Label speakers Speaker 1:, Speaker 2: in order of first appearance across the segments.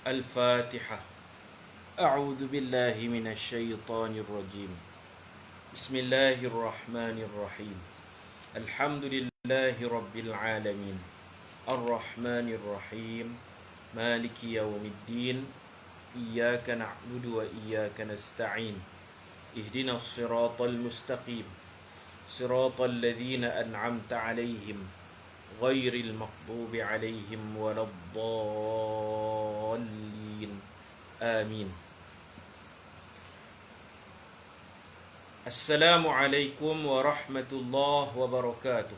Speaker 1: الفاتحة. أعوذ بالله من الشيطان الرجيم. بسم الله الرحمن الرحيم. الحمد لله رب العالمين الرحمن الرحيم مالك يوم الدين إياك نعبد وإياك نستعين اهدنا الصراط المستقيم صراط الذين أنعمت عليهم غير المغضوب عليهم ولا الضالين آمين. السلام عليكم ورحمة الله وبركاته.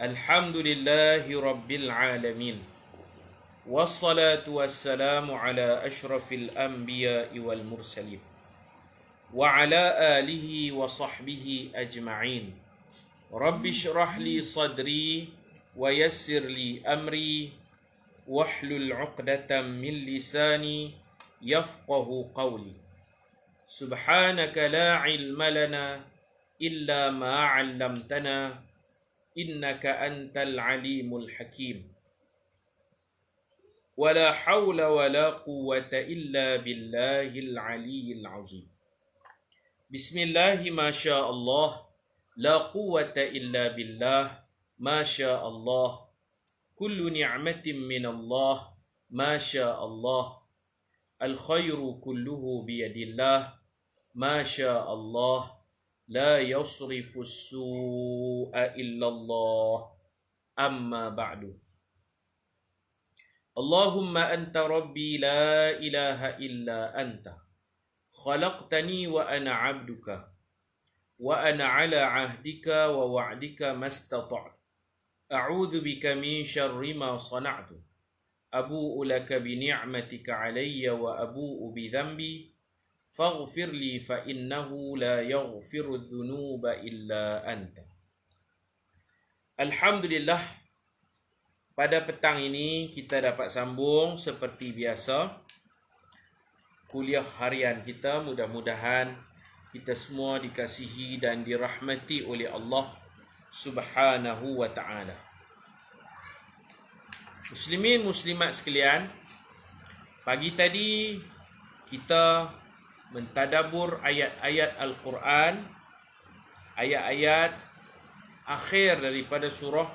Speaker 1: الحمد لله رب العالمين والصلاة والسلام على أشرف الأنبياء والمرسلين وعلى آله وصحبه أجمعين. رب اشرح لي صدري ويسر لي أمري واحلل عقدة من لساني يفقه قولي. سبحانك لا علم لنا إلا ما علمتنا إنك أنت العليم الحكيم. ولا حول ولا قوة إلا بالله العلي العظيم. بسم الله ما شاء الله لا قوة إلا بالله ما شاء الله. كل نعمة من الله ما شاء الله. الخير كله بيد الله ما شاء الله. لا يصرف السوء إلا الله. أما بعد. اللهم أنت ربي لا إله إلا أنت خلقتني وأنا عبدك وأنا على عهدك ووعدك ما استطعت. أعوذ بك من شر ما صنعت. أبوء لك بنعمتك علي وأبوء بذنبي فاغفر لي فإنه لا يغفر الذنوب إلا أنت. Alhamdulillah, pada petang ini kita dapat sambung seperti biasa kuliah harian kita. Mudah-mudahan kita semua dikasihi dan dirahmati oleh Allah Subhanahu wa ta'ala. Muslimin muslimat sekalian, pagi tadi kita mentadabur ayat-ayat Al-Quran, ayat-ayat akhir daripada surah,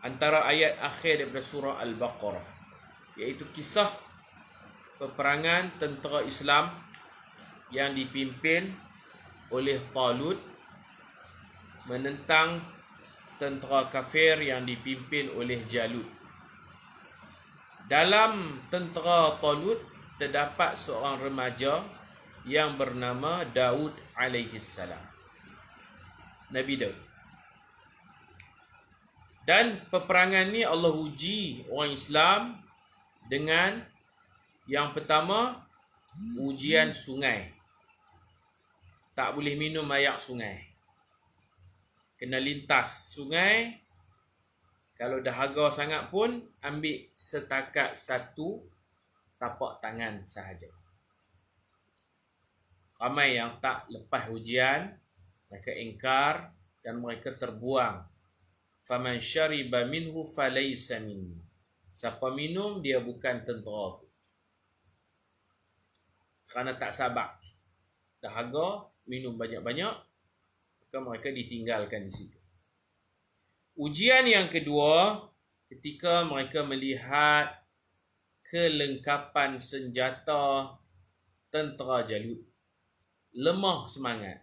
Speaker 1: antara ayat akhir daripada surah Al-Baqarah, iaitu kisah peperangan tentera Islam yang dipimpin oleh Talut menentang tentera kafir yang dipimpin oleh Jalut. Dalam tentera Talut terdapat seorang remaja yang bernama Daud alaihissalam, Nabi Daud. Dan peperangan ni Allah uji orang Islam dengan yang pertama, ujian sungai. Tak boleh minum air sungai. Kena lintas sungai. Kalau dahaga sangat pun, ambil setakat satu tapak tangan sahaja. Ramai yang tak lepas ujian, mereka ingkar dan mereka terbuang. Faman syariba minhu falaysa minni. Siapa minum, dia bukan tentera. Kerana tak sabar, dahaga, minum banyak-banyak, maka mereka ditinggalkan di situ. Ujian yang kedua, ketika mereka melihat kelengkapan senjata tentera Jalut, lemah semangat.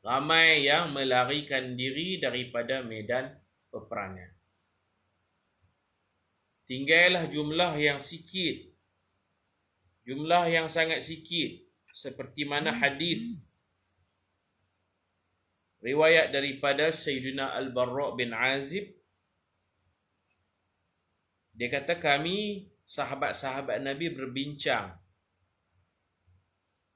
Speaker 1: Ramai yang melarikan diri daripada medan peperangan. Tinggallah jumlah yang sikit, jumlah yang sangat sikit, seperti mana hadis riwayat daripada Sayyidina Al-Barra' bin Azib. Dia kata, kami sahabat-sahabat Nabi berbincang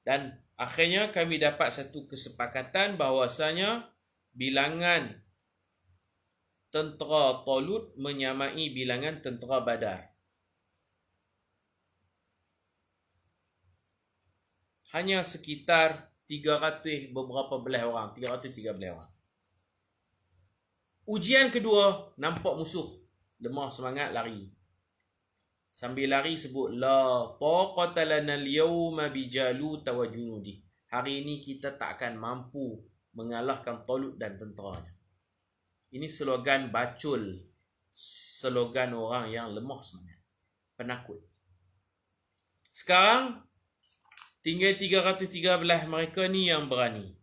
Speaker 1: dan akhirnya kami dapat satu kesepakatan bahawasanya bilangan tentera Talut menyamai bilangan tentera Badar. Hanya sekitar 300 beberapa belas orang, 313 orang. Ujian kedua, nampak musuh lemah semangat, lari. Sambil lari sebut la taqata lana al-yawma bi Jalut wa junudi. Hari ini kita tak akan mampu mengalahkan Talut dan tenteranya. Ini slogan bacul, slogan orang yang lemah semangat, penakut. Sekarang tinggal 313 mereka ni yang berani.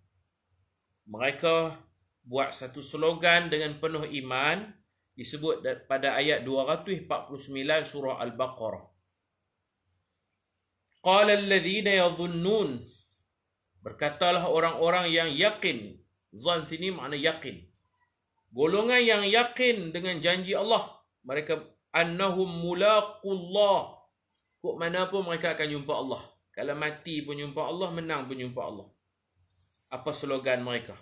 Speaker 1: Mereka buat satu slogan dengan penuh iman, disebut pada ayat 249 surah Al-Baqarah. Qala alladhina yadhunnun, berkatalah orang-orang yang yakin. Zan sini makna yakin. Golongan yang yakin dengan janji Allah, mereka annahum mulaqullah. Kok mana pun mereka akan jumpa Allah. Kalau mati pun jumpa Allah, menang pun jumpa Allah. Apa slogan mereka?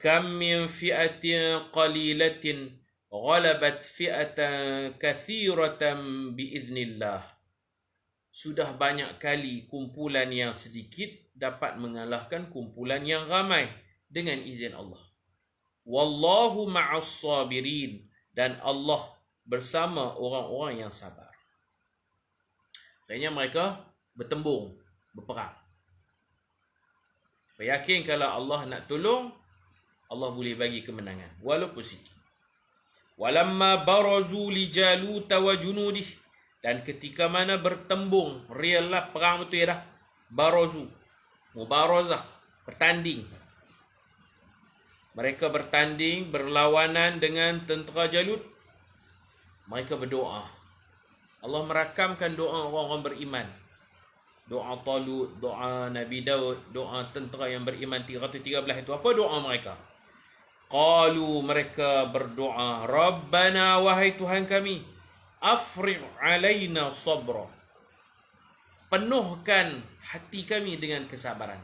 Speaker 1: Kam min fi'atin qalilatin ghalabat fi'atan kathiratan biiznillah. Sudah banyak kali kumpulan yang sedikit dapat mengalahkan kumpulan yang ramai dengan izin Allah. Wallahu ma'as sabirin, dan Allah bersama orang-orang yang sabar. Sebenarnya mereka bertembung, berperang. Yakin kalau Allah nak tolong, Allah boleh bagi kemenangan walaupun sikit. Walamma barazu li Jalut wa junudih, dan ketika mana bertembung, real lah perang betul ya dah. Barazu, mubarazah, bertanding. Mereka bertanding, berlawanan dengan tentera Jalut. Mereka berdoa. Allah merakamkan doa orang-orang beriman. Doa Talut, doa Nabi Daud, doa tentera yang beriman 313 itu. Apa doa mereka? Qalu, mereka berdoa, Rabbana, wahai Tuhan kami, afriq alaina sabra. Penuhkan hati kami dengan kesabaran.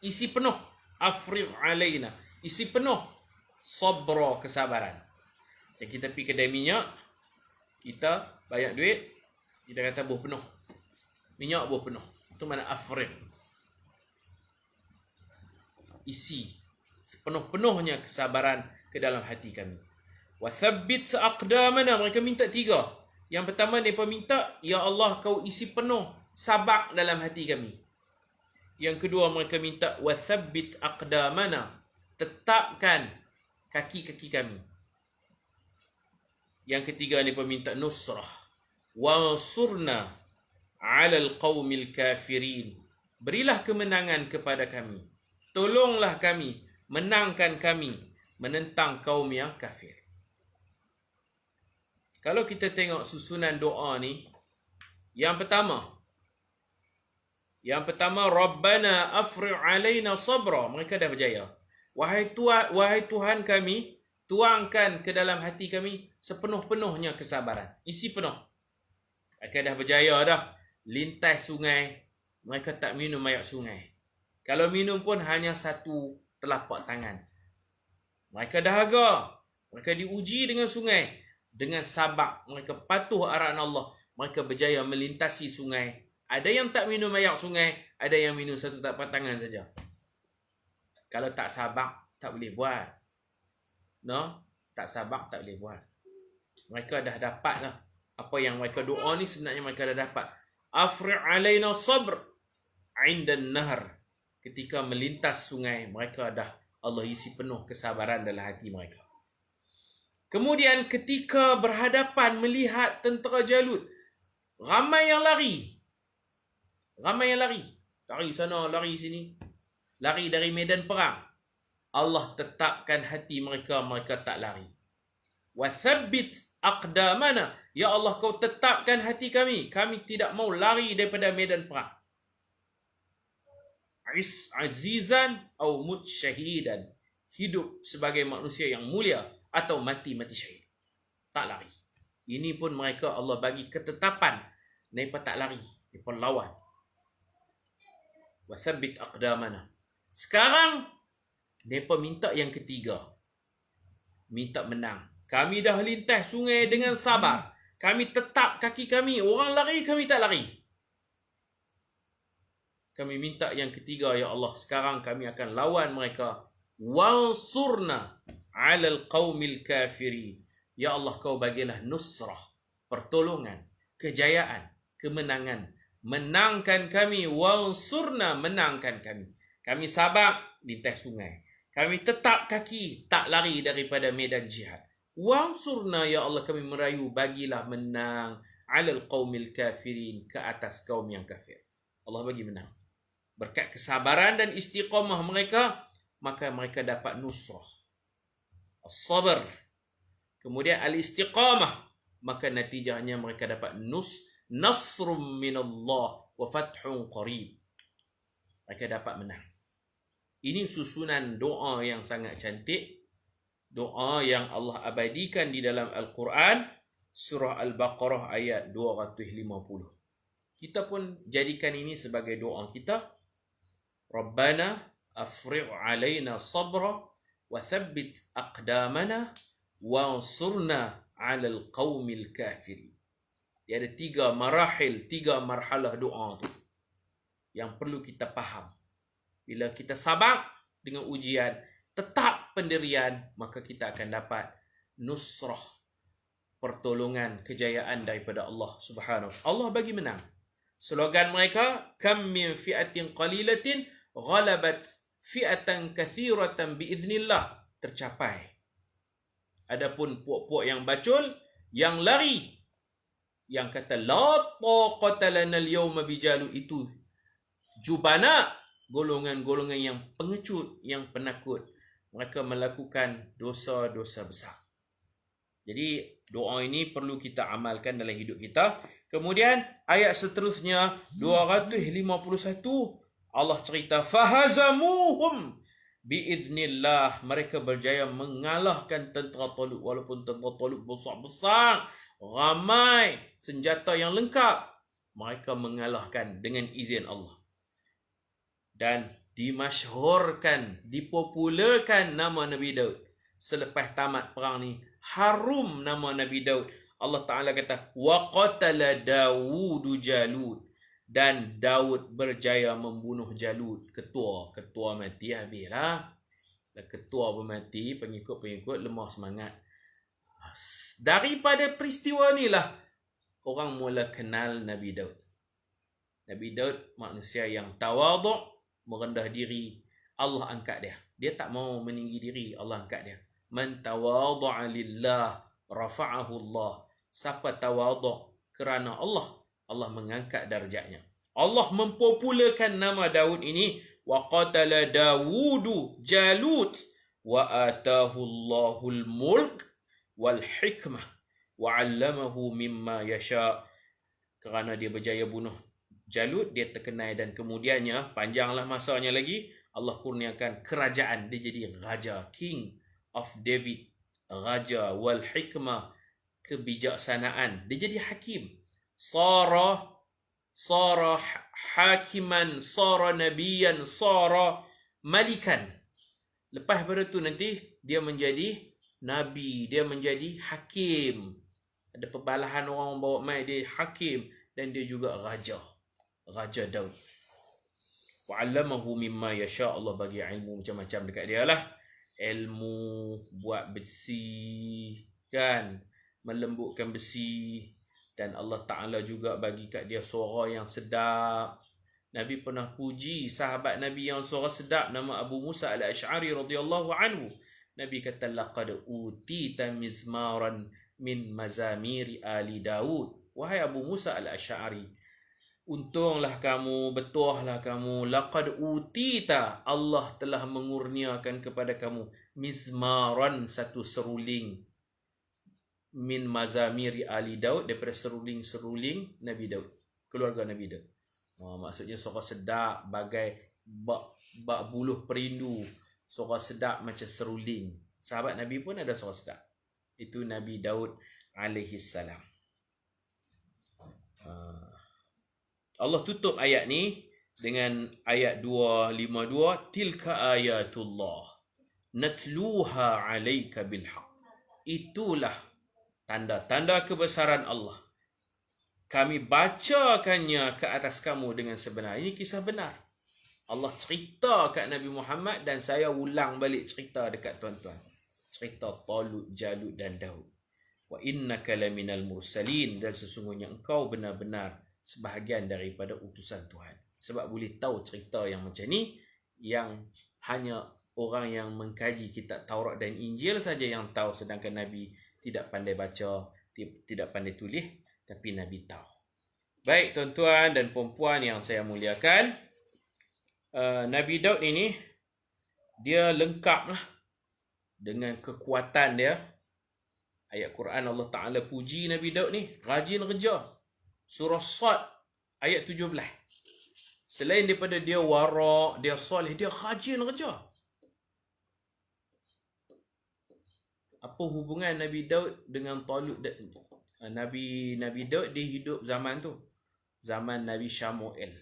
Speaker 1: Isi penuh, afriq alaina. Isi penuh, sabra, kesabaran. Macam kita pergi kedai minyak, kita banyak duit, kita kata buah penuh. Minyak buah penuh. Itu mana afriq. Isi sepenuh-penuhnya kesabaran ke dalam hati kami. Wa thabbit aqdamana, mereka minta 3. Yang pertama mereka minta, ya Allah, kau isi penuh sabak dalam hati kami. Yang kedua mereka minta, wa thabbit aqdamana, tetapkan kaki-kaki kami. Yang ketiga mereka minta nusrah. Wa surna 'alal qaumil kafirin, berilah kemenangan kepada kami. Tolonglah kami, menangkan kami menentang kaum yang kafir. Kalau kita tengok susunan doa ni, yang pertama Rabbana afriq alaina sabra, mereka dah berjaya. Wahai Tuhan kami, tuangkan ke dalam hati kami sepenuh-penuhnya kesabaran. Isi penuh. Mereka dah berjaya dah. Lintas sungai, mereka tak minum air sungai. Kalau minum pun hanya satu telapak tangan. Mereka dahaga. Mereka diuji dengan sungai. Dengan sabak, mereka patuh arahan Allah. Mereka berjaya melintasi sungai. Ada yang tak minum air sungai, ada yang minum satu telapak tangan saja. Kalau tak sabak, tak boleh buat. No? Tak sabak, tak boleh buat. Mereka dah dapat lah. Apa yang mereka doa ni sebenarnya mereka dah dapat. Afriq alaina sabr 'inda an-nahr. Ketika melintas sungai, mereka dah Allah isi penuh kesabaran dalam hati mereka. Kemudian ketika berhadapan melihat tentera Jalut, ramai yang lari. Ramai yang lari. Lari sana, lari sini. Lari dari medan perang. Allah tetapkan hati mereka, mereka tak lari. Wa thabbit aqdamana, ya Allah, kau tetapkan hati kami. Kami tidak mau lari daripada medan perang. Azizan atau mut syahidan, hidup sebagai manusia yang mulia atau mati syahid. Tak lari. Ini pun mereka Allah bagi ketetapan. Mereka tak lari, mereka lawan. Wa thabbit aqdamana. Sekarang mereka minta yang ketiga. Minta menang. Kami dah lintas sungai dengan sabar. Kami tetap kaki kami. Orang lari, kami tak lari. Kami minta yang ketiga, ya Allah. Sekarang kami akan lawan mereka. Wansurna 'alal qaumil kafirin. Ya Allah, kau bagilah nusrah pertolongan, kejayaan, kemenangan. Menangkan kami, wansurna, menangkan kami. Kami sabar di teh sungai. Kami tetap kaki, tak lari daripada medan jihad. Wansurna, ya Allah, kami merayu, bagilah menang alal qaumil kafirin, ke atas kaum yang kafir. Allah bagi menang. Berkat kesabaran dan istiqamah mereka, maka mereka dapat nusrah. As-sabr. Kemudian al-istiqamah, maka natijahnya mereka dapat nasrum minallah wa fathun qarib. Mereka dapat menang. Ini susunan doa yang sangat cantik. Doa yang Allah abadikan di dalam Al-Quran, surah Al-Baqarah ayat 250. Kita pun jadikan ini sebagai doa kita. Rabbana afrigh alaina sabra wa thabbit aqdamana wansurna 'alal qaumil kafirin. Dia ada 3 marahil, 3 marhalah doa tu yang perlu kita faham. Bila kita sabar dengan ujian, tetap pendirian, maka kita akan dapat nusrah, pertolongan, kejayaan daripada Allah Subhanahu. Allah bagi menang. Slogan mereka, kam min fi'atin qalilatin ghalabat fi'atan kathiratan biiznillah, tercapai. Adapun puak-puak yang bacul, yang lari, yang kata la taqata lana al-yawma bijalu, itu jubana, golongan-golongan yang pengecut, yang penakut. Mereka melakukan dosa-dosa besar. Jadi doa ini perlu kita amalkan dalam hidup kita. Kemudian ayat seterusnya 251, Allah cerita fahazamuhum biiznillah, mereka berjaya mengalahkan tentera Talut. Walaupun tentera Talut besar-besar, ramai, senjata yang lengkap, mereka mengalahkan dengan izin Allah. Dan dimasyhurkan, dipopularkan nama Nabi Daud. Selepas tamat perang ni, harum nama Nabi Daud. Allah Ta'ala kata, wa qatala Dawudu Jalut. Dan Daud berjaya membunuh Jalut. Ketua mati, habislah. Ketua pun mati, pengikut-pengikut lemah semangat. Daripada peristiwa inilah orang mula kenal Nabi Daud. Nabi Daud manusia yang tawaduk, merendah diri. Allah angkat dia. Dia tak mau meninggi diri, Allah angkat dia. Man tawadu'a lillah rafa'ahu Allah. Siapa tawaduk kerana Allah, Allah mengangkat darjatnya. Allah mempopularkan nama Daud ini. Wa qatala Dawudu Jalut wa atahu Allahul mulk wal hikmah wa 'allamahu mimma yasha. Kerana dia berjaya bunuh Jalut, dia terkenal, dan kemudiannya panjanglah masanya lagi, Allah kurniakan kerajaan. Dia jadi raja, king of David, raja, wal hikmah, kebijaksanaan. Dia jadi hakim. Sara hakiman, sara nabiyan, sara malikan. Lepas pada tu nanti dia menjadi nabi, dia menjadi hakim. Ada perbalahan orang bawa mai dia hakim, dan dia juga raja. Raja Daud. Wa'allamahu mimma yasha. Allah bagi ilmu macam-macam dekat dia lah. Ilmu buat besi, kan, melembutkan besi. Dan Allah Ta'ala juga bagi kat dia suara yang sedap. Nabi pernah puji sahabat Nabi yang suara sedap, nama Abu Musa al-Ash'ari radhiyallahu anhu. Nabi kata, laqad utita mizmaran min mazamiri ali Daud. Wahai Abu Musa al-Ash'ari, untunglah kamu, betuahlah kamu. Laqad utita, Allah telah mengurniakan kepada kamu mizmaran, satu seruling, min mazamiri ali Daud, daripada seruling-seruling Nabi Daud, keluarga Nabi Daud. Maksudnya suara sedap, bagai bak buluh perindu. Suara sedap macam seruling. Sahabat Nabi pun ada suara sedap. Itu Nabi Daud alaihi salam. Allah tutup ayat ni dengan ayat 252, tilka ayatullah natluha alaika bilhaq. Itulah tanda-tanda kebesaran Allah, kami bacakannya ke atas kamu dengan sebenar. Ini kisah benar. Allah cerita kat Nabi Muhammad, dan saya ulang balik cerita dekat tuan-tuan. Cerita Talut, Jalut dan Daud. Wa innaka laminal mursalin, dan sesungguhnya engkau benar-benar sebahagian daripada utusan Tuhan. Sebab boleh tahu cerita yang macam ni yang hanya orang yang mengkaji kitab Taurat dan Injil saja yang tahu, sedangkan Nabi tidak pandai baca, tidak pandai tulis, tapi Nabi tahu. Baik tuan-tuan dan puan-puan yang saya muliakan, Nabi Daud ini dia lengkap lah dengan kekuatan dia. Ayat Quran Allah Ta'ala puji Nabi Daud ni, rajin kerja. Surah Sad ayat 17. Selain daripada dia wara', dia soleh, dia rajin kerja. Apa hubungan Nabi Daud dengan Talut? Nabi Daud dia hidup zaman tu, zaman Nabi Syamuel.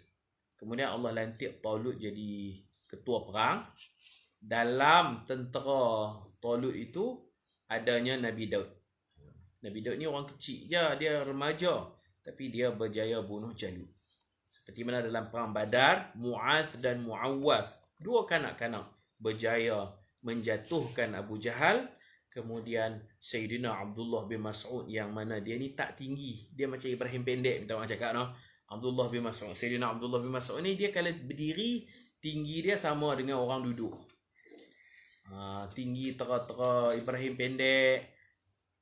Speaker 1: Kemudian Allah lantik Talut jadi ketua perang. Dalam tentera Talut itu adanya Nabi Daud. Nabi Daud ni orang kecil je, dia remaja, tapi dia berjaya bunuh Jalut. Seperti mana dalam perang Badar, Mu'adh dan Mu'awwaz, dua kanak-kanak berjaya menjatuhkan Abu Jahal. Kemudian Sayyidina Abdullah bin Mas'ud, yang mana dia ni tak tinggi, dia macam Ibrahim pendek, minta orang cakap no. Abdullah bin Mas'ud, Sayyidina Abdullah bin Mas'ud ni, dia kalau berdiri, tinggi dia sama dengan orang duduk. Tinggi tera-tera Ibrahim pendek,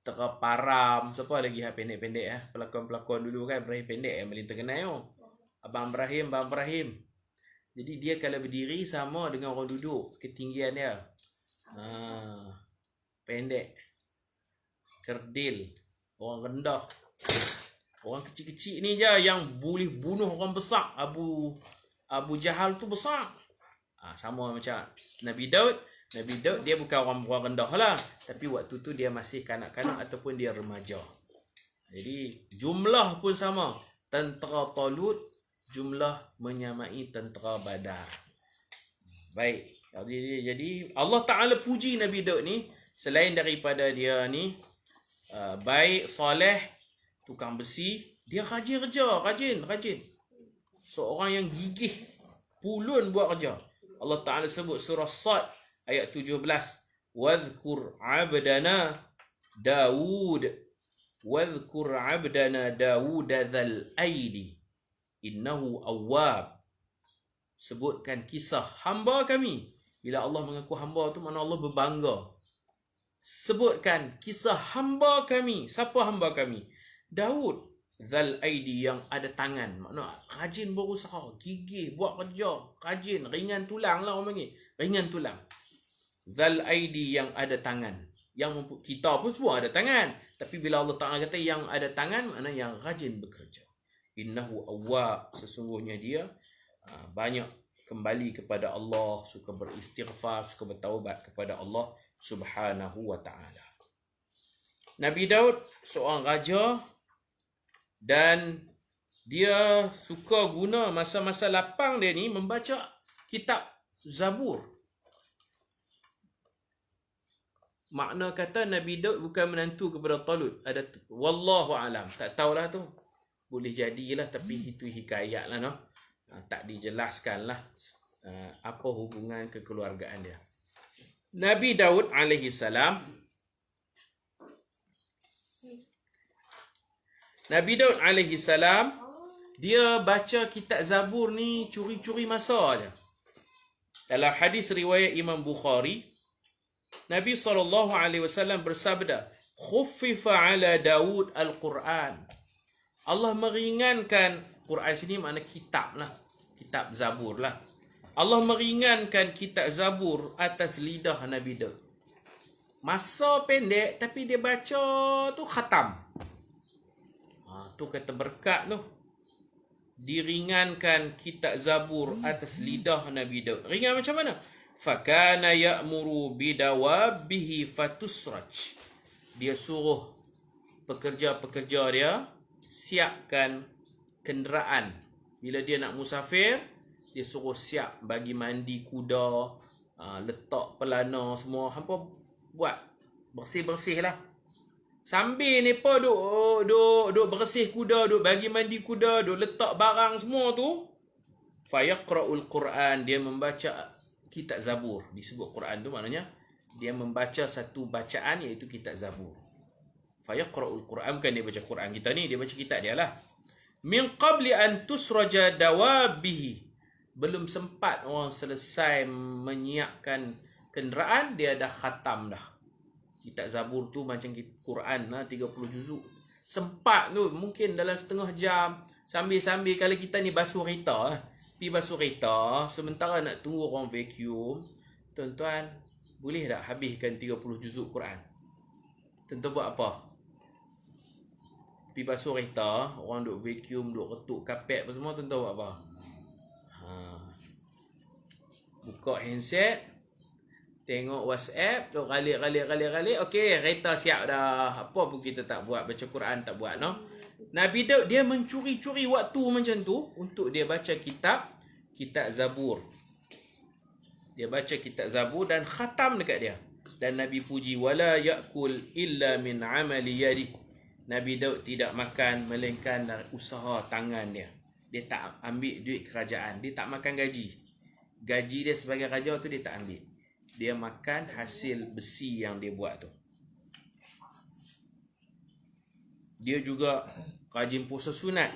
Speaker 1: tera Param, siapa lagi pendek-pendek pelakon-pelakon dulu kan, Ibrahim pendek yang paling terkenal yo. Abang Ibrahim. Jadi dia kalau berdiri sama dengan orang duduk, ketinggian dia. Pendek. Kerdil. Orang rendah. Orang kecil-kecil ni je yang boleh bunuh orang besar. Abu Jahal tu besar. Sama macam Nabi Daud. Nabi Daud dia bukan orang rendah lah, tapi waktu tu dia masih kanak-kanak ataupun dia remaja. Jadi jumlah pun sama. Tentera Talut jumlah menyamai tentera Badar. Baik. Jadi Allah Ta'ala puji Nabi Daud ni, selain daripada dia ni baik, soleh, tukang besi, dia rajin kerja, rajin. Seorang yang gigih, pulun buat kerja. Allah Ta'ala sebut surah Sad ayat 17, wadhkur abdana Daud dzal aidi innahu awwab. Sebutkan kisah hamba kami. Bila Allah mengaku hamba tu, makna Allah berbangga. Sebutkan kisah hamba kami. Siapa hamba kami? Daud dzal aidi, yang ada tangan. Makna rajin berusaha, gigih buat kerja, rajin, ringan tulang lah orang panggil, ringan tulang. Dzal aidi, yang ada tangan. Yang kita pun semua ada tangan, tapi bila Allah Ta'ala kata yang ada tangan, makna yang rajin bekerja. Innahu awwab, sesungguhnya dia banyak kembali kepada Allah, suka beristighfar, suka bertaubat kepada Allah Subhanahu wa Ta'ala. Nabi Daud seorang raja, dan dia suka guna masa-masa lapang dia ni membaca kitab Zabur. Makna kata Nabi Daud bukan menantu kepada Talut. Ada wallahu alam, tak tahulah tu. Boleh jadilah, tapi itu hikayat lah no. Tak dijelaskan lah apa hubungan kekeluargaan dia. Nabi Daud alaihi salam, dia baca kitab Zabur ni curi-curi masa je. Dalam hadis riwayat Imam Bukhari, Nabi SAW bersabda, khuffifa ala Daud al-Quran. Allah meringankan, Quran sini makna kitab lah, kitab Zabur lah. Allah meringankan kitab Zabur atas lidah Nabi Daud. Masa pendek, tapi dia baca tu khatam. Tu kata berkat tu. Diringankan kitab Zabur atas lidah Nabi Daud. Ringan macam mana? Fakana ya'muru bidawabihi fatusraj. Dia suruh pekerja-pekerja dia siapkan kenderaan. Bila dia nak musafir, dia suruh siap bagi mandi kuda, letak pelana semua, hampa buat bersih-bersih lah. Sambil mereka duk bersih kuda, duk bagi mandi kuda, duk letak barang semua tu, fayaqra'ul Quran, dia membaca kitab Zabur. Disebut Quran tu maknanya dia membaca satu bacaan, iaitu kitab Zabur. Fayaqra'ul Quran, bukan dia baca Quran kita ni, dia baca kitab dia lah. Min qabli an tusraja dawabihi. Belum sempat orang selesai menyiapkan kenderaan, dia dah khatam dah. Kitab Zabur tu macam Quran lah, 30 juzuk. Sempat tu, mungkin dalam setengah jam. Sambil-sambil kalau kita ni basuh kereta, pergi basuh kereta, sementara nak tunggu orang vacuum, tuan-tuan, boleh tak habiskan 30 juzuk Quran? Tuan-tuan buat apa? Pergi basuh kereta, orang duk vacuum, duk ketuk kapet apa semua, tuan-tuan buat apa? Buka handset, tengok WhatsApp, duk kalik. Okey, kereta siap dah. Apa pun kita tak buat, baca Quran tak buat, no? Nabi Daud dia mencuri-curi waktu macam tu untuk dia baca kitab Zabur. Dia baca kitab Zabur dan khatam dekat dia. Dan Nabi puji, wala yakul illa min amali yadi. Nabi Daud tidak makan melainkan dari usaha tangan dia. Dia tak ambil duit kerajaan, dia tak makan gaji. Gaji dia sebagai raja tu dia tak ambil. Dia makan hasil besi yang dia buat tu. Dia juga rajin puasa sunat.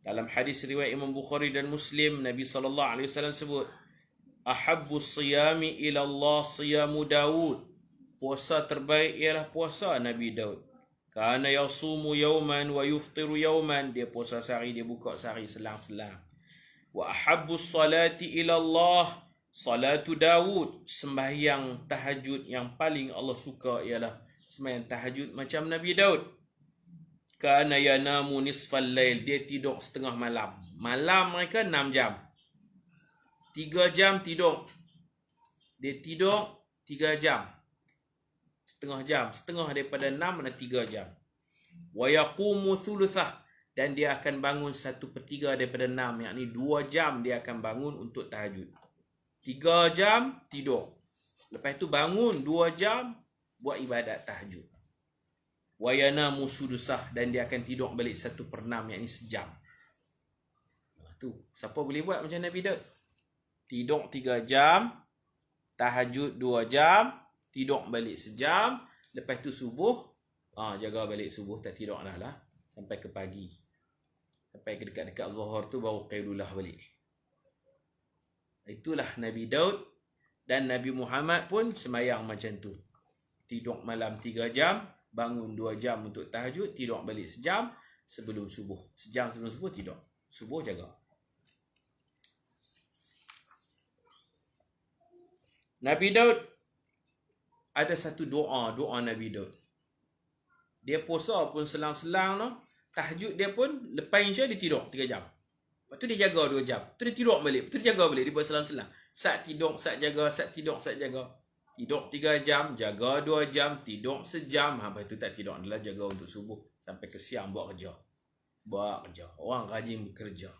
Speaker 1: Dalam hadis riwayat Imam Bukhari dan Muslim, Nabi SAW sebut, ahabbu siyami ila Allah siyamu Daud. Puasa terbaik ialah puasa Nabi Daud. Kana yasumu yawman wa yuftiru yawman. Dia puasa sehari, dia buka sehari, selang-selang. Wa ahabbu salati ila Allah salatu Daud. Sembahyang tahajud yang paling Allah suka ialah sembahyang tahajud macam Nabi Daud. Kana yanamu nisfal lail. Dia tidur setengah malam. Malam mereka 6 jam. 3 jam tidur. Dia tidur 3 jam. Setengah jam. Setengah daripada 6 dan 3 jam. Wa yaqumu thuluthah. Dan dia akan bangun 1/3 daripada 6. Yakni 2 jam dia akan bangun untuk tahajud. 3 jam tidur. Lepas tu bangun 2 jam buat ibadat tahajud. Wa yanamu sudusah. Dan dia akan tidur balik 1/6, yakni sejam. Tu, siapa boleh buat macam Nabi Daud? Tidur 3 jam, tahajud 2 jam, tidur balik sejam, lepas tu subuh, jaga balik subuh, tak tidur dah lah sampai ke pagi. Sampai ke dekat-dekat Zuhur tu baru qailulah balik. Itulah Nabi Daud. Dan Nabi Muhammad pun semayang macam tu. Tidur malam 3 jam, bangun 2 jam untuk tahajud, tidur balik sejam sebelum subuh. Sejam sebelum subuh tidur. Subuh jaga. Nabi Daud ada satu doa Nabi Daud. Dia puasa pun selang-selang no. Tahajud dia pun lepas Isya dia tidur 3 jam. Lepas tu dia jaga 2 jam. Lepas tu dia tidur balik. Lepas tu dia jaga balik. Dia buat selang-selang. Saat tidur, saat jaga, saat tidur, saat jaga. Tidur 3 jam, jaga 2 jam, tidur sejam. Lepas tu tak tidur adalah jaga untuk subuh. Sampai ke siang buat kerja. Buat kerja. Orang rajin bekerja.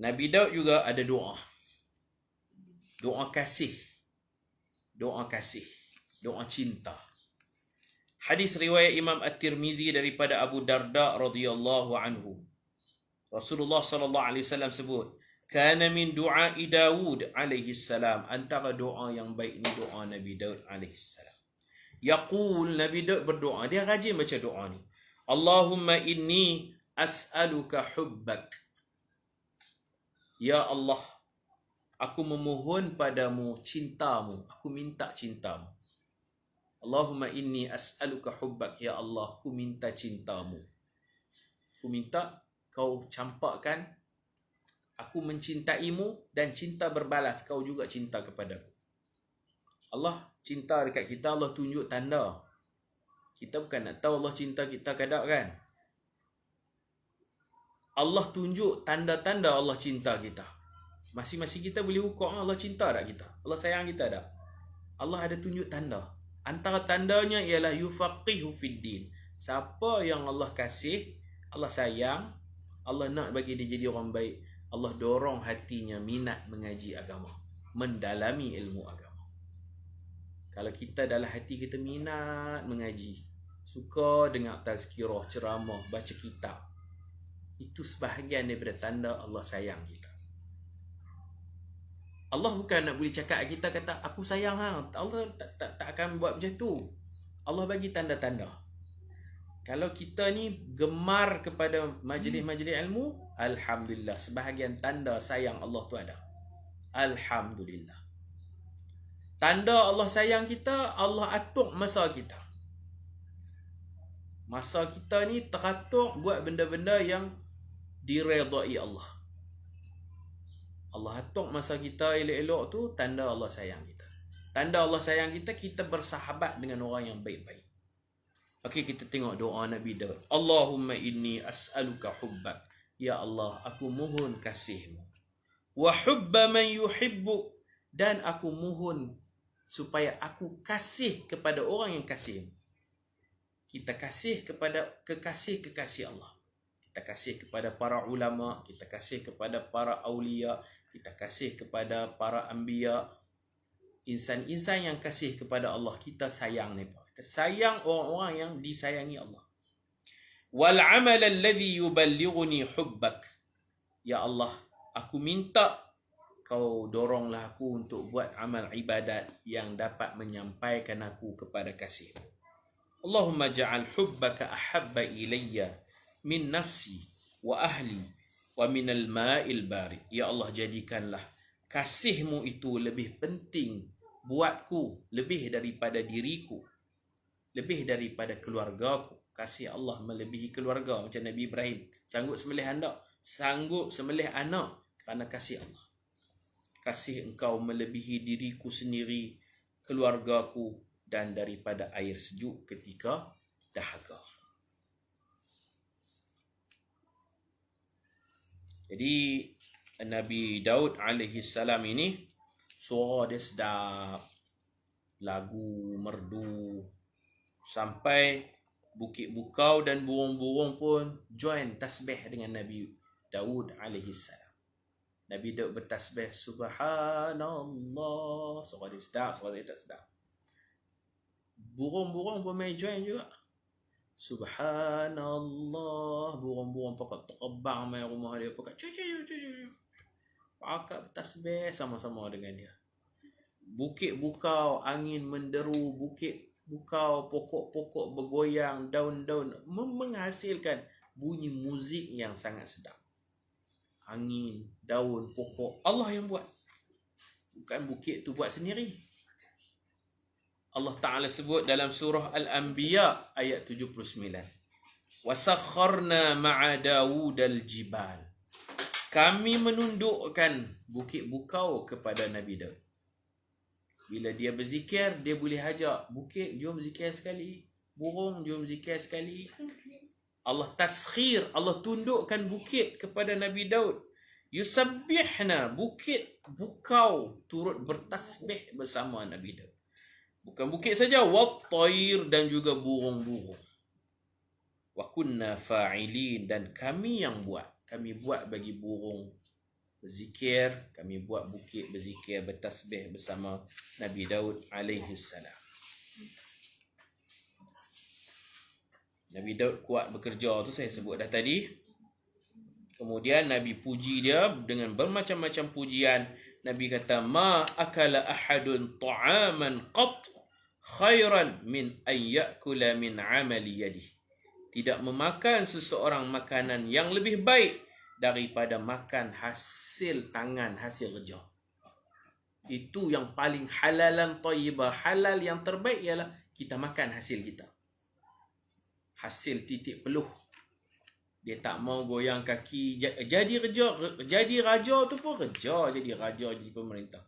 Speaker 1: Nabi Daud juga ada doa. Doa kasih. Doa kasih. Doa cinta. Hadis riwayat Imam At-Tirmizi daripada Abu Darda radhiyallahu anhu. Rasulullah sallallahu alaihi wasallam sebut, kana min du'ai Daud alaihi salam. Antara doa yang baik ni doa Nabi Daud alaihi salam. Yaqul, Nabi Daud berdoa, dia rajin baca doa ni. Allahumma inni as'aluka hubbak. Ya Allah, aku memohon padamu cintamu. Aku minta cintamu. Allahumma inni as'aluka hubbak. Ya Allah, aku minta cintamu. Aku minta kau campakkan aku mencintaimu dan cinta berbalas. Kau juga cinta kepadaku. Allah cinta dekat kita, Allah tunjuk tanda. Kita bukan nak tahu Allah cinta kita kadang kan. Allah tunjuk tanda-tanda Allah cinta kita. Masing-masing kita boleh ukur Allah cinta tak kita? Allah sayang kita tak? Allah ada tunjuk tanda. Antara tandanya ialah yufaqihu fid din. Siapa yang Allah kasih, Allah sayang, Allah nak bagi dia jadi orang baik, Allah dorong hatinya minat mengaji agama, mendalami ilmu agama. Kalau kita dalam hati kita minat mengaji, suka dengar tazkirah, ceramah, baca kitab, itu sebahagian daripada tanda Allah sayang kita. Allah bukan nak boleh cakap kita kata aku sayang hang. Allah tak akan buat macam tu. Allah bagi tanda-tanda. Kalau kita ni gemar kepada majlis-majlis ilmu, alhamdulillah, sebahagian tanda sayang Allah tu ada. Alhamdulillah. Tanda Allah sayang kita, Allah atur masa kita. Masa kita ni teratur buat benda-benda yang diredai Allah. Allah atur masa kita elok-elok tu, tanda Allah sayang kita. Tanda Allah sayang kita, kita bersahabat dengan orang yang baik-baik. Okey, kita tengok doa Nabi Daud. Allahumma inni as'aluka hubbak. Ya Allah, aku mohon kasihmu. Wa hubba man yuhibbu. Dan aku mohon supaya aku kasih kepada orang yang kasihmu. Kita kasih kepada kekasih-kekasih Allah. Kita kasih kepada para ulama, kita kasih kepada para awliya, kita kasih kepada para anbiya. Insan-insan yang kasih kepada Allah, kita sayang mereka. Kita sayang orang-orang yang disayangi Allah. Wal amal alladhi yuballighuni hubbak. Ya Allah, aku minta kau doronglah aku untuk buat amal ibadat yang dapat menyampaikan aku kepada kasih. Allahumma ja'al hubbaka ahabba ilayya min nafsi wa ahli wa min al-ma'il barid. Ya Allah, jadikanlah kasihmu itu lebih penting buatku, lebih daripada diriku, lebih daripada keluargaku. Kasih Allah melebihi keluarga. Macam Nabi Ibrahim, sanggup sembelih anak, sanggup sembelih anak kerana kasih Allah. Kasih engkau melebihi diriku sendiri, keluargaku, dan daripada air sejuk ketika dahaga. Jadi Nabi Daud alaihi salam ini suara dia sedap, lagu merdu, sampai bukit bukau dan burung-burung pun join tasbih dengan Nabi Daud alaihi salam. Nabi Daud bertasbih subhanallah, suara dia sedap, suara dia tak sedap. Burung-burung pun main join juga. Subhanallah, burung-burung pokok terbang main rumah dia, pokok pakat bertasbih sama-sama dengan dia. Bukit bukau, angin menderu, bukit bukau, pokok-pokok bergoyang, daun-daun menghasilkan bunyi muzik yang sangat sedap. Angin, daun, pokok, Allah yang buat. Bukan bukit tu buat sendiri. Allah Ta'ala sebut dalam surah Al-Anbiya ayat 79. وَسَخَّرْنَا مَعَ دَاوُودَ الْجِبَالِ. Kami menundukkan bukit bukau kepada Nabi Daud. Bila dia berzikir, dia boleh ajak bukit, jom zikir sekali. Burung, jom zikir sekali. Allah taskhir, Allah tundukkan bukit kepada Nabi Daud. Yusabbihna, bukit bukau turut bertasbih bersama Nabi Daud. Bukan bukit saja, wat-tair, dan juga burung-burung. Wa kunna fa'ilin, dan kami yang buat. Kami buat bagi burung berzikir, kami buat bukit berzikir, bertasbih bersama Nabi Daud alaihi salam. Nabi Daud kuat bekerja tu saya sebut dah tadi. Kemudian Nabi puji dia dengan bermacam-macam pujian. Nabi kata, ma akala ahadun ta'aman qat khairan min an ya'kula min amali yadih. Tidak memakan seseorang makanan yang lebih baik daripada makan hasil tangan, hasil kerja. Itu yang paling halalan tayyibah. Halal yang terbaik ialah kita makan hasil kita. Hasil titik peluh. Dia tak mau goyang kaki. Jadi raja tu pun kerja. Jadi raja, jadi pemerintah.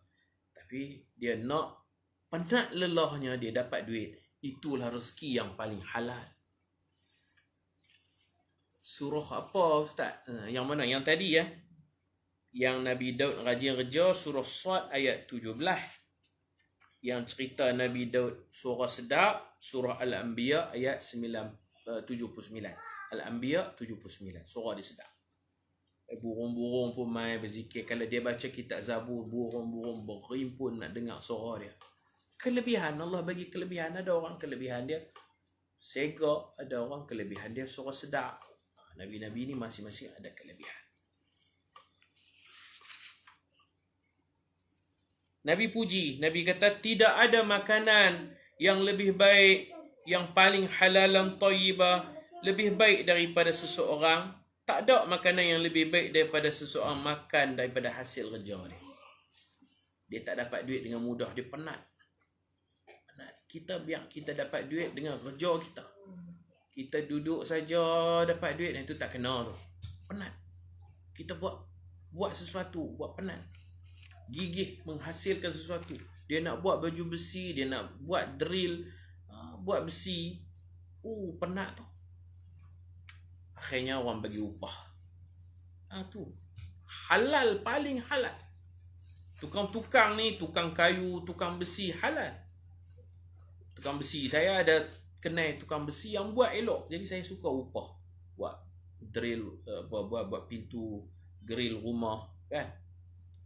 Speaker 1: Tapi dia nak penat lelahnya dia dapat duit. Itulah rezeki yang paling halal. Surah apa Ustaz? Yang mana? Yang tadi ya. Yang Nabi Daud rajin kerja, surah Sad ayat 17. Yang cerita Nabi Daud suara sedap, surah Al-Anbiya ayat 79. Al-Anbiya 79. Surah dia sedap. Burung-burung pun main berzikir. Kalau dia baca kitab Zabur, burung-burung berimpun nak dengar suara dia. Kelebihan, Allah bagi kelebihan. Ada orang kelebihan dia segak, ada orang kelebihan dia suara sedap. Nabi-nabi ni masing-masing ada kelebihan. Nabi puji, Nabi kata tidak ada makanan yang lebih baik yang paling halalan thayyibah, lebih baik daripada seseorang. Tak ada makanan yang lebih baik daripada seseorang makan daripada hasil kerja dia. Dia tak dapat duit dengan mudah, dia penat. Kita biar kita dapat duit dengan kerja kita. Kita duduk saja dapat duit, itu tak kena tu. Penat. Kita buat sesuatu, buat penat. Gigih menghasilkan sesuatu. Dia nak buat baju besi, dia nak buat drill, buat besi. Penat tu. Akhirnya orang bagi upah. Tu. Halal, paling halal. Tukang-tukang ni, tukang kayu, tukang besi, halal. Tukang besi, saya ada kenal tukang besi yang buat elok. Jadi saya suka upah. Buat drill, buat pintu, grill rumah, kan.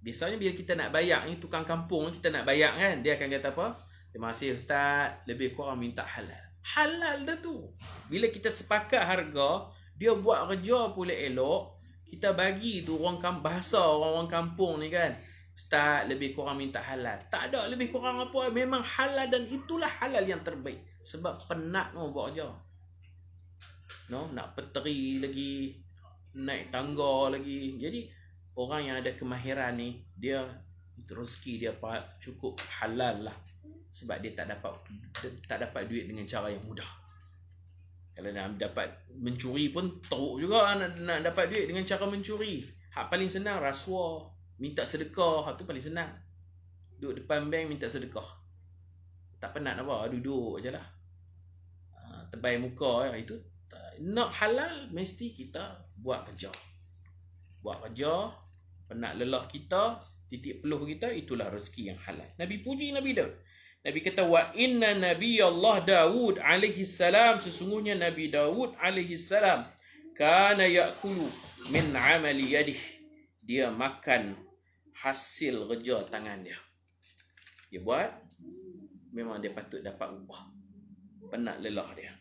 Speaker 1: Biasanya bila kita nak bayar ni, tukang kampung kita nak bayar kan, dia akan kata apa? Terima kasih Ustaz, lebih kurang minta halal. Halal dah tu. Bila kita sepakat harga, dia buat kerja pula elok, kita bagi tu bahasa orang kampung ni kan, Ustaz, lebih kurang minta halal. Tak ada lebih kurang apa, memang halal, dan itulah halal yang terbaik. Sebab penat mau buat kerja. Nak peteri lagi, naik tangga lagi. Jadi orang yang ada kemahiran ni, dia rezeki dia cukup halal lah. Sebab dia tak dapat duit dengan cara yang mudah. Kalau nak dapat mencuri pun teruk juga nak dapat duit dengan cara mencuri. Hak paling senang rasuah, minta sedekah, hak tu paling senang. Duduk depan bank minta sedekah. Tak penat apa, duduk je lah. Tebai muka itu. Nak halal mesti kita buat kerja. Buat kerja, penat lelah kita, titik peluh kita, itulah rezeki yang halal. Nabi puji Nabi Daud. Nabi kata, wa inna Nabi Allah Daud alaihi salam, sesungguhnya Nabi Daud alaihi salam, kana ya'kulu min amali yadih, dia makan hasil kerja tangan dia. Dia buat, memang dia patut dapat upah. Penat lelah dia.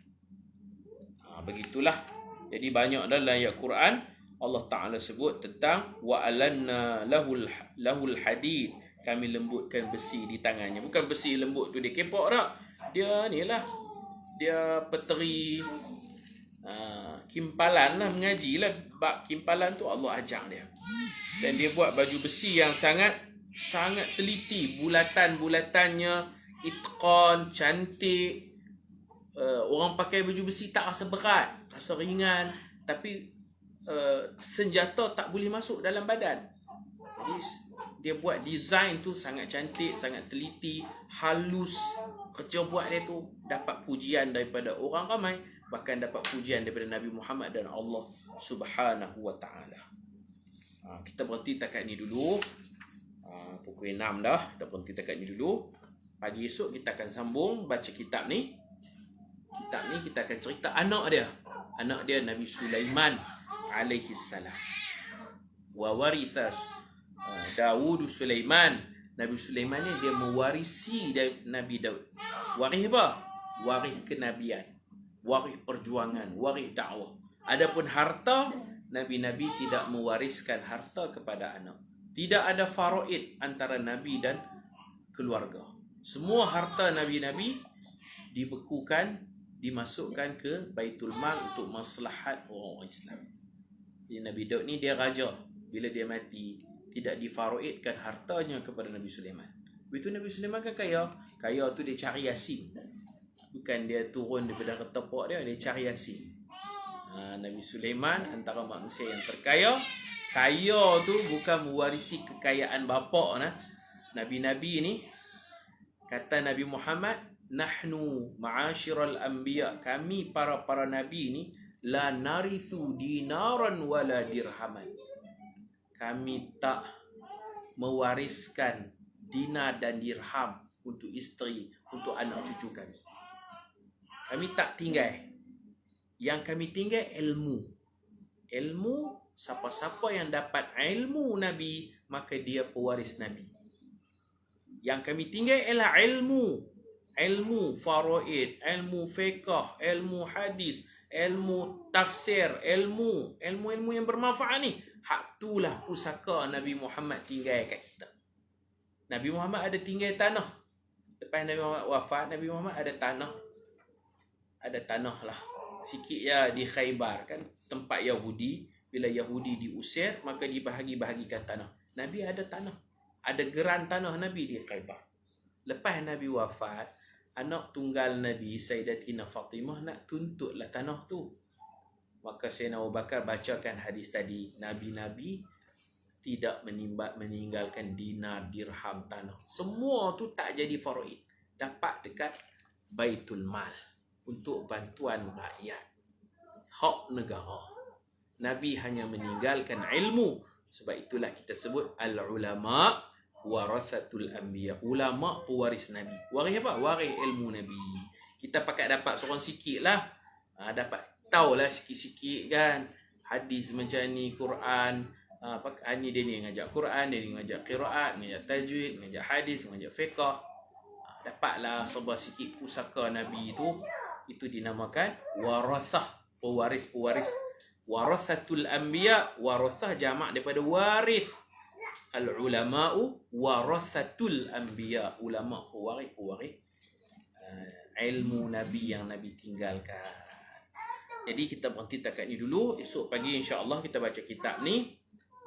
Speaker 1: Begitulah. Jadi banyak dalam ayat Quran Allah Ta'ala sebut tentang wa alanna lahul hadid, kami lembutkan besi di tangannya. Bukan besi lembut tu dia kepok tak. Dia ni lah, dia peteri, kimpalan lah, mengaji lah. Bab kimpalan tu Allah ajar dia. Dan dia buat baju besi yang sangat teliti. Bulatan-bulatannya itqan, cantik. Orang pakai baju besi tak rasa berat, rasa ringan. Tapi senjata tak boleh masuk dalam badan. Jadi dia buat design tu sangat cantik, sangat teliti, halus. Kerja buat dia tu dapat pujian daripada orang ramai, bahkan dapat pujian daripada Nabi Muhammad dan Allah Subhanahu wa taala. Kita berhenti takat ni dulu. Pukul 6 dah, kita berhenti takat ni dulu. Pagi esok kita akan sambung baca kitab ni. Kitab ni kita akan cerita anak dia. Anak dia Nabi Sulaiman alaihi salam. Wa waritha Daud Sulaiman. Nabi Sulaiman ni dia mewarisi dari Nabi Daud. Waris apa? Waris kenabian, waris perjuangan, waris dakwah. Adapun harta, nabi-nabi tidak mewariskan harta kepada anak. Tidak ada faraid antara nabi dan keluarga. Semua harta nabi-nabi dibekukan, dimasukkan ke Baitul Mal untuk maslahat orang Islam. Jadi Nabi Daud ni dia raja. Bila dia mati, tidak difaraidkan hartanya kepada Nabi Sulaiman. Begitu Nabi Sulaiman kan kaya. Kaya tu dia cari Yasin. Bukan dia turun daripada ketepok dia cari Yasin. Nabi Sulaiman antara manusia yang terkaya. Kaya tu bukan mewarisi kekayaan bapa. Nabi-nabi ni, kata Nabi Muhammad, nahnu ma'asyiral anbiya, kami para nabi ni, la narithu dinaran wala dirhaman. Kami tak mewariskan dinar dan dirham untuk isteri, untuk anak cucu kami. Kami tak tinggal. Yang kami tinggal ilmu. Ilmu, siapa-siapa yang dapat ilmu Nabi, maka dia pewaris Nabi. Yang kami tinggal ialah ilmu. Ilmu faraid, ilmu fiqh, ilmu hadis, ilmu tafsir, ilmu yang bermanfaat ni. Hak itulah pusaka Nabi Muhammad tinggal kat kita. Nabi Muhammad ada tinggal tanah. Lepas Nabi Muhammad wafat, Nabi Muhammad ada tanah. ada tanah lah sikit ya di Khaybar kan, tempat Yahudi. Bila Yahudi diusir, maka dibahagi-bahagikan tanah. Nabi ada tanah, ada geran tanah Nabi di Khaybar. Lepas Nabi wafat, anak tunggal Nabi Sayyidatina Fatimah nak tuntutlah tanah tu. Maka Sayyidina Abu Bakar bacakan hadis tadi, Nabi-Nabi tidak meninggalkan dinar, dirham, tanah. Semua tu tak jadi faraid, dapat dekat Baitul Mal untuk bantuan rakyat, hak negara. Nabi hanya meninggalkan ilmu. Sebab itulah kita sebut al-ulama warathatul anbiya. Ulama pewaris Nabi. Waris apa? Waris ilmu Nabi. Kita pakat dapat seorang sikit lah. Dapat tahulah sikit-sikit kan. Hadis macam ni, Quran. Ni dia ni ngajak Quran, dia ni ngajak qiraat, ngajak tajwid, ngajak hadis, ngajak fiqah. Dapatlah sebuah sikit pusaka Nabi itu. Itu dinamakan warathah, pewaris-pewaris. Warathatul anbiya, warathah jamak daripada waris. Al-ulama'u warathatul anbiya, ulama pewaris ilmu Nabi yang Nabi tinggalkan. Jadi kita berhenti takat ni dulu. Esok pagi insya-Allah kita baca kitab ni,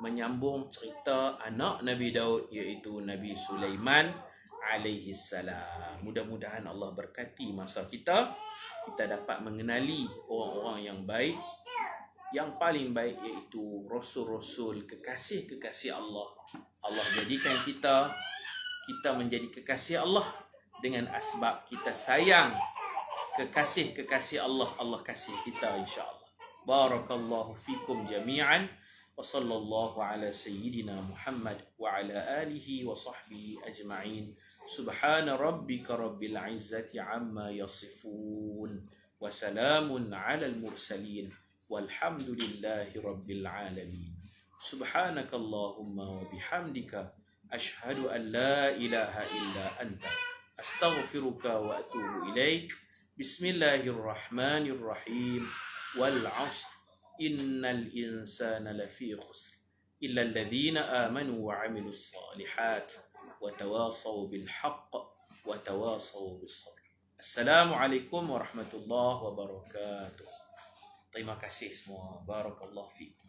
Speaker 1: menyambung cerita anak Nabi Daud, iaitu Nabi Sulaiman alaihi salam. Mudah-mudahan Allah berkati masa kita dapat mengenali orang-orang yang baik. Yang paling baik iaitu Rasul-Rasul, kekasih-kekasih Allah. Allah jadikan kita menjadi kekasih Allah dengan asbab kita sayang kekasih-kekasih Allah. Allah kasih kita insya-Allah. Barakallahu fikum jami'an. Wa sallallahu ala sayyidina Muhammad wa ala alihi wa sahbihi ajma'in. Subhana rabbika rabbil izzati amma yasifun. Wa salamun ala al-mursalin. Walhamdulillahi rabbil alamin. Subhanakallahumma wa bihamdika ashhadu an la ilaha illa anta astaghfiruka wa atubu ilaik. Bismillahirrahmanirrahim. Wal 'ashr innal insana lafi khusr illa alladhina amanu wa 'amilus salihat wa tawasaw bil haqq wa tawasaw bis sabr. Assalamualaikum warahmatullahi wabarakatuh. Terima kasih semua. Barakallahu fiikum.